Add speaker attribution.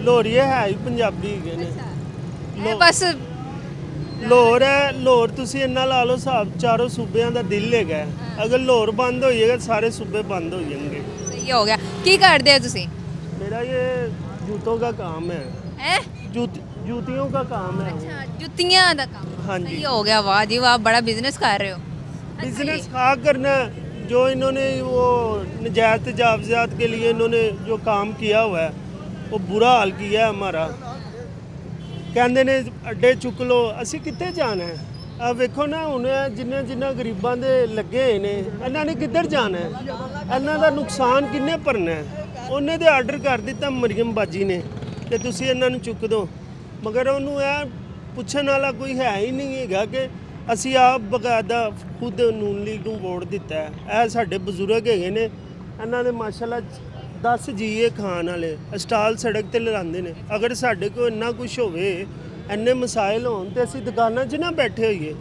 Speaker 1: ਲੋਰੀਏ ਹੈ ਹੀ ਪੰਜਾਬੀ ਹੈਗੇ ਨੇ।
Speaker 2: ਇਹ ਬਸ
Speaker 1: ਲਾਹੌਰ ਹੈ, ਲਾਹੌਰ ਤੁਸੀਂ ਇੰਨਾ ਲਾ ਲਓ ਹਿਸਾਬ, ਚਾਰੋਂ ਸੂਬਿਆਂ ਦਾ ਦਿਲ ਹੈਗਾ। ਅਗਰ ਲਾਹੌਰ ਬੰਦ ਹੋ ਜਾਏਗਾ ਸਾਰੇ ਸੂਬੇ ਬੰਦ ਹੋ ਜਾਣਗੇ।
Speaker 2: ਸਹੀ ਹੋ ਗਿਆ। ਕੀ ਕਰਦੇ ਹੋ ਤੁਸੀਂ?
Speaker 1: मेरा ये जूतों का काम है,
Speaker 2: ਹੈ
Speaker 1: जूतियों का काम है।
Speaker 2: ਅੱਛਾ ਜੁੱਤੀਆਂ ਦਾ ਕੰਮ।
Speaker 1: हाँ जी,
Speaker 2: सही हो गया, वाह जी वाह, बड़ा बिजनेस कर रहे हो।
Speaker 1: बिजनेस खा करना है। जो इन्होंने वो नजायज तजावजात के लिए इन्होंने जो काम किया हुआ है वो बुरा हाल किया है हमारा। कहते ने अड्डे चुक लो, असी कितने जाना है? ਆ ਵੇਖੋ ਨਾ ਹੁਣ ਜਿੰਨਾ ਗਰੀਬਾਂ ਦੇ ਲੱਗੇ ਹੋਏ ਨੇ ਇਹਨਾਂ ਨੇ ਕਿੱਧਰ ਜਾਣਾ ਹੈ? ਇਹਨਾਂ ਦਾ ਨੁਕਸਾਨ ਕਿੰਨੇ ਭਰਨਾ ਹੈ? ਉਹਨੇ ਤੇ ਆਰਡਰ ਕਰ ਦਿੱਤਾ ਮਰੀਮ ਬਾਜੀ ਨੇ ਕਿ ਤੁਸੀਂ ਇਹਨਾਂ ਨੂੰ ਚੁੱਕ ਦਿਓ, ਮਗਰ ਉਹਨੂੰ ਇਹ ਪੁੱਛਣ ਵਾਲਾ ਕੋਈ ਹੈ ਹੀ ਨਹੀਂ ਹੈਗਾ ਕਿ ਅਸੀਂ ਆਪ ਬਕਾਇਦਾ ਖੁਦ ਨੂਨ ਲੀਗ ਨੂੰ ਵੋਟ ਦਿੱਤਾ ਹੈ। ਇਹ ਸਾਡੇ ਬਜ਼ੁਰਗ ਹੈਗੇ ਨੇ, ਇਹਨਾਂ ਦੇ ਮਾਸ਼ਾਅੱਲਾ 10 ਜੀਏ ਖਾਣ ਵਾਲੇ ਸਟਾਲ ਸੜਕ ਤੇ ਲਗਾਉਂਦੇ ਨੇ। ਅਗਰ ਸਾਡੇ ਕੋਲ ਇੰਨਾ ਕੁਝ ਹੋਵੇ, ਇੰਨੇ ਮਸਾਇਲ ਹੋਣ ਤੇ ਅਸੀਂ ਦੁਕਾਨਾਂ 'ਚ ਨਾ ਬੈਠੇ ਹੋਈਏ।